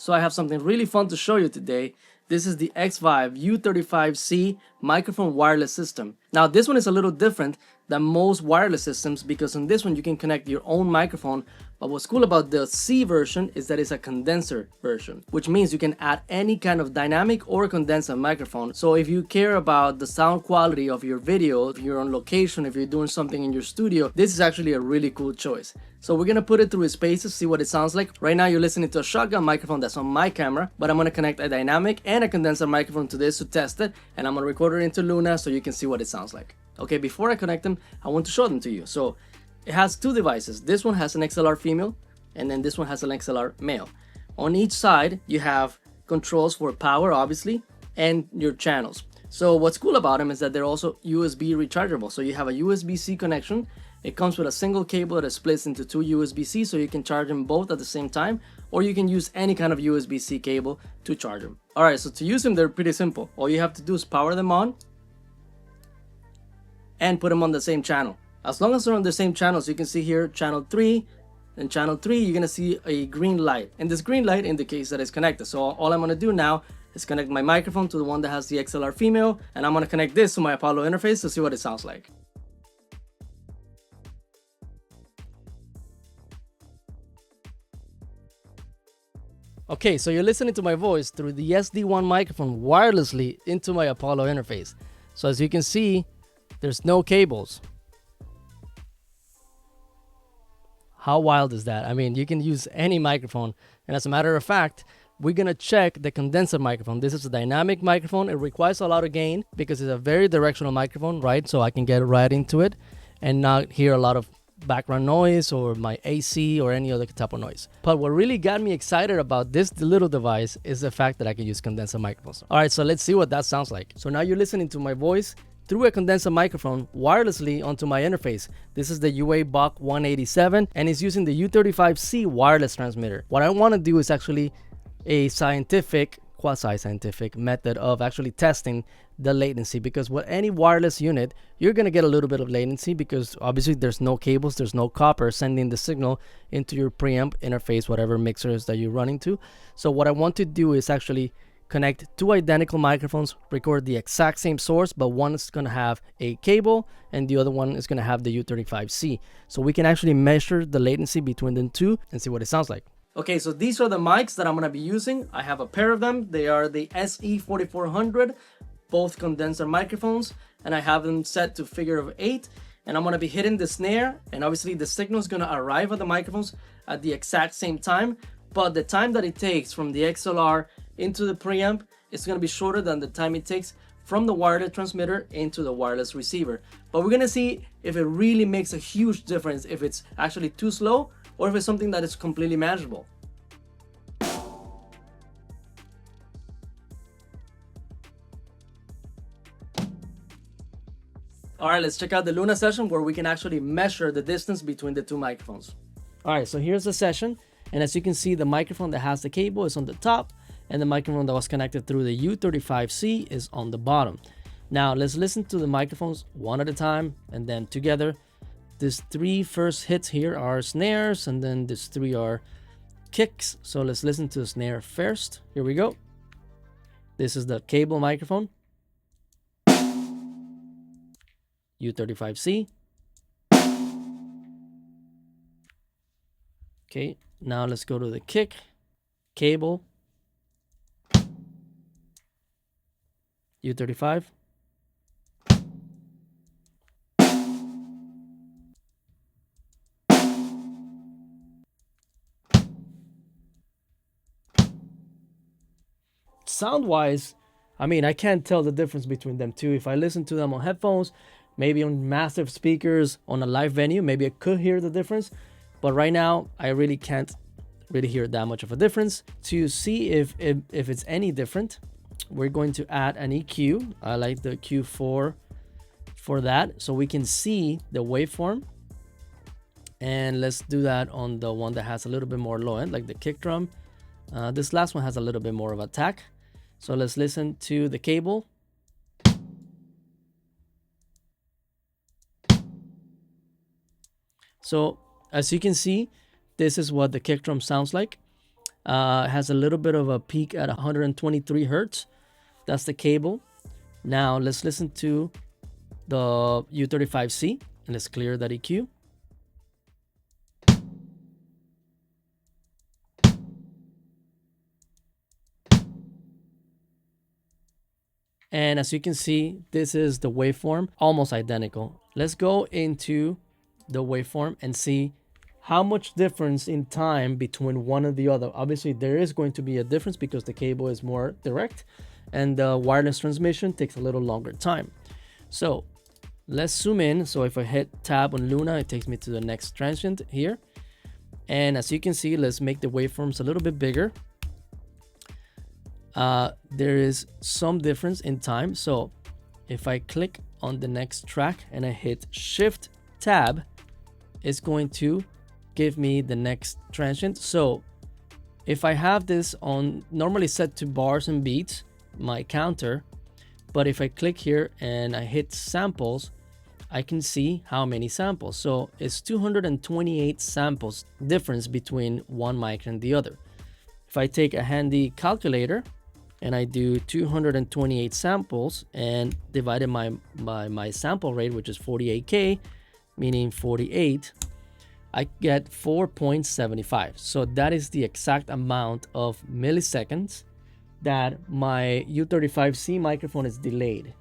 So I have something really fun to show you today. This is the XVive U35C microphone wireless system. Now this one is a little different than most wireless systems because on this one you can connect your own microphone, but what's cool about the C version is that it's a condenser version, which means you can add any kind of dynamic or condenser microphone. So if you care about the sound quality of your video, if you're on location, if you're doing something in your studio, this is actually a really cool choice. So we're gonna put it through its paces, see what it sounds like. Right now you're listening to a shotgun microphone that's on my camera, but I'm gonna connect a dynamic and a condenser microphone to this to test it, and I'm gonna record it into Luna so you can see what it sounds like. Okay, before I connect them, I want to show them to you. So it has two devices. This one has an XLR female, and then this one has an XLR male. On each side, you have controls for power, obviously, and your channels. So what's cool about them is that they're also USB rechargeable. So you have a USB-C connection. It comes with a single cable that splits into two USB-C, so you can charge them both at the same time, or you can use any kind of USB-C cable to charge them. All right, so to use them, they're pretty simple. All you have to do is power them on and put them on the same channel. As long as they're on the same channel, so you can see here channel 3 and channel 3, you're gonna see a green light, and this green light indicates that it's connected. So all I'm gonna do now is connect my microphone to the one that has the XLR female, and I'm gonna connect this to my Apollo interface to see what it sounds like. Okay, so you're listening to my voice through the SD1 microphone wirelessly into my Apollo interface. So as you can see, there's no cables. How wild is that? I mean, you can use any microphone. And as a matter of fact, we're gonna check the condenser microphone. This is a dynamic microphone. It requires a lot of gain because it's a very directional microphone, right? So I can get right into it and not hear a lot of background noise or my AC or any other type of noise. But what really got me excited about this little device is the fact that I can use condenser microphones. All right, so let's see what that sounds like. So now you're listening to my voice through a condenser microphone wirelessly onto my interface. This is the UA Bach 187 and it's using the U35C wireless transmitter. What I want to do is actually a scientific, quasi-scientific method of actually testing the latency, because with any wireless unit you're going to get a little bit of latency because obviously there's no cables, there's no copper sending the signal into your preamp interface, whatever mixers that you're running to. So what I want to do is actually connect two identical microphones, record the exact same source, but one is going to have a cable and the other one is going to have the U35C. So we can actually measure the latency between the two and see what it sounds like. Okay, so these are the mics that I'm going to be using. I have a pair of them. They are the SE4400, both condenser microphones, and I have them set to figure of 8. And I'm going to be hitting the snare, and obviously the signal is going to arrive at the microphones at the exact same time, but the time that it takes from the XLR into the preamp is going to be shorter than the time it takes from the wireless transmitter into the wireless receiver. But we're going to see if it really makes a huge difference, if it's actually too slow or if it's something that is completely manageable. All right, let's check out the Luna session where we can actually measure the distance between the two microphones. All right, so here's the session. And as you can see, the microphone that has the cable is on the top and the microphone that was connected through the U35C is on the bottom. Now let's listen to the microphones one at a time and then together. These three first hits here are snares and then these three are kicks. So let's listen to the snare first. Here we go. This is the cable microphone. U35C. Okay, now let's go to the kick, cable, U35. Sound-wise, I mean, I can't tell the difference between them two. If I listen to them on headphones, maybe on massive speakers, on a live venue, maybe I could hear the difference. But right now, I really can't really hear that much of a difference. To see if it's any different, we're going to add an EQ. I like the Q4 for that, so we can see the waveform. And let's do that on the one that has a little bit more low end, like the kick drum. This last one has a little bit more of attack. So let's listen to the cable. So as you can see, this is what the kick drum sounds like. Has a little bit of a peak at 123 hertz. That's the cable. Now let's listen to the U35C and let's clear that EQ. And as you can see, this is the waveform, almost identical. Let's go into the waveform and see how much difference in time between one and the other. Obviously, there is going to be a difference because the cable is more direct and the wireless transmission takes a little longer time. So let's zoom in. So if I hit tab on Luna, it takes me to the next transient here. And as you can see, let's make the waveforms a little bit bigger. There is some difference in time. So if I click on the next track and I hit shift tab, it's going to give me the next transient. So if I have this on normally set to bars and beats, my counter, but if I click here and I hit samples, I can see how many samples. So it's 228 samples difference between one mic and the other. If I take a handy calculator and I do 228 samples and divided by my sample rate, which is 48K, meaning 48, I get 4.75. So that is the exact amount of milliseconds that my U35C microphone is delayed.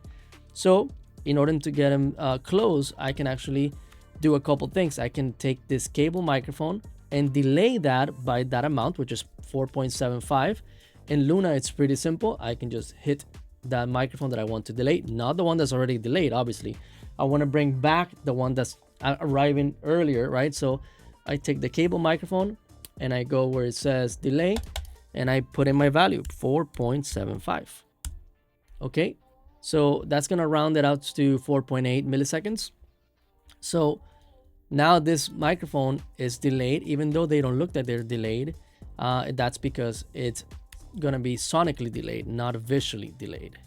So in order to get them close, I can actually do a couple things. I can take this cable microphone and delay that by that amount, which is 4.75. In Luna, it's pretty simple. I can just hit that microphone that I want to delay, not the one that's already delayed, obviously. I want to bring back the one that's arriving earlier, right? So I take the cable microphone and I go where it says delay and I put in my value, 4.75. Okay, so that's going to round it out to 4.8 milliseconds. So now this microphone is delayed, even though they don't look that they're delayed. That's because it's gonna be sonically delayed, not visually delayed.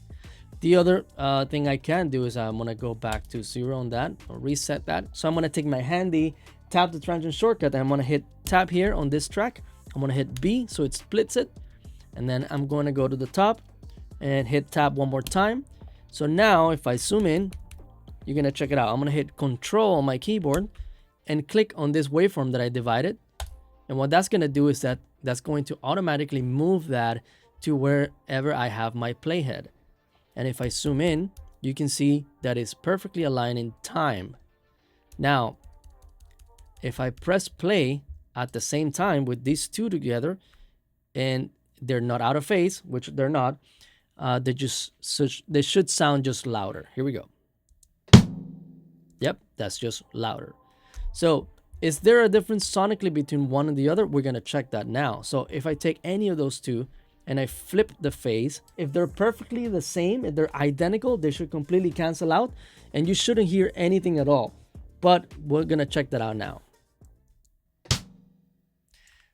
The other thing I can do is I'm gonna go back to 0 on that or reset that. So I'm gonna take my handy tap the transient shortcut and I'm gonna hit tab here on this track. I'm gonna hit B so it splits it, and then I'm going to go to the top and hit tab one more time. So now if I zoom in, you're gonna check it out. I'm gonna hit Control on my keyboard and click on this waveform that I divided, and what that's gonna do is that's going to automatically move that to wherever I have my playhead. And if I zoom in, you can see that it's perfectly aligned in time. Now, if I press play at the same time with these two together, and they're not out of phase, which they're not, they should sound just louder. Here we go. Yep, that's just louder. So is there a difference sonically between one and the other? We're gonna check that now. So if I take any of those two and I flip the phase, if they're perfectly the same, if they're identical, they should completely cancel out and you shouldn't hear anything at all. But we're gonna check that out now.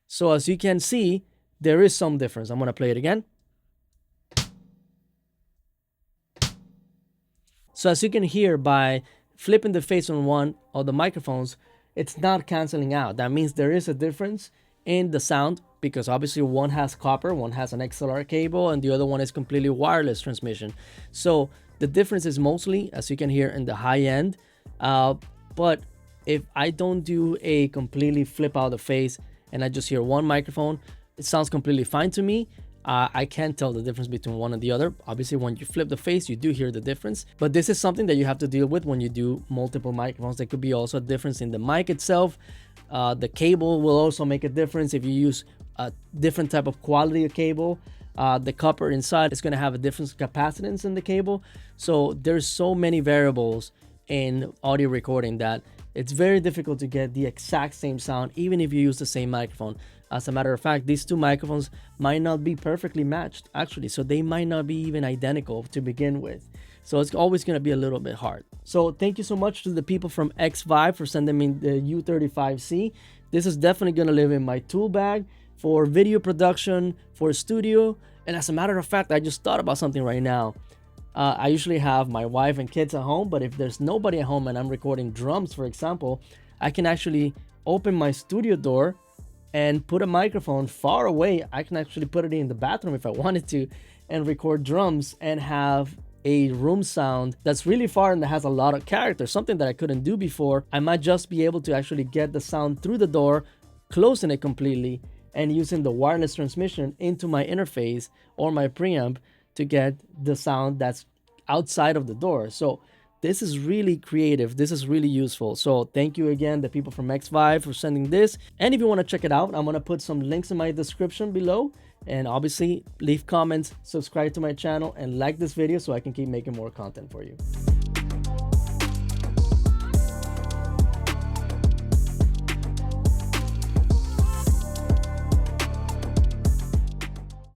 So as you can see, there is some difference. I'm gonna play it again. So as you can hear, by flipping the face on one of the microphones, it's not canceling out. That means there is a difference in the sound, because obviously one has copper, one has an XLR cable, and the other one is completely wireless transmission. So the difference is mostly, as you can hear, in the high end. But if I don't do a completely flip out the face and I just hear one microphone, it sounds completely fine to me. I can't tell the difference between one and the other. Obviously, when you flip the face, you do hear the difference. But this is something that you have to deal with when you do multiple microphones. There could be also a difference in the mic itself. The cable will also make a difference if you use a different type of quality of cable. The copper inside is going to have a different capacitance in the cable. So there's so many variables in audio recording that it's very difficult to get the exact same sound, even if you use the same microphone. As a matter of fact, these two microphones might not be perfectly matched, actually. So they might not be even identical to begin with. So it's always going to be a little bit hard. So thank you so much to the people from XVive for sending me the U35C. This is definitely going to live in my tool bag for video production, for studio. And as a matter of fact, I just thought about something right now. I usually have my wife and kids at home, but if there's nobody at home and I'm recording drums, for example, I can actually open my studio door and put a microphone far away. I can actually put it in the bathroom if I wanted to and record drums and have a room sound that's really far and that has a lot of character, something that I couldn't do before. I might just be able to actually get the sound through the door, closing it completely, and using the wireless transmission into my interface or my preamp to get the sound that's outside of the door. So this is really creative. This is really useful. So thank you again, the people from XVive, for sending this. And if you want to check it out, I'm going to put some links in my description below. And obviously, leave comments, subscribe to my channel, and like this video so I can keep making more content for you.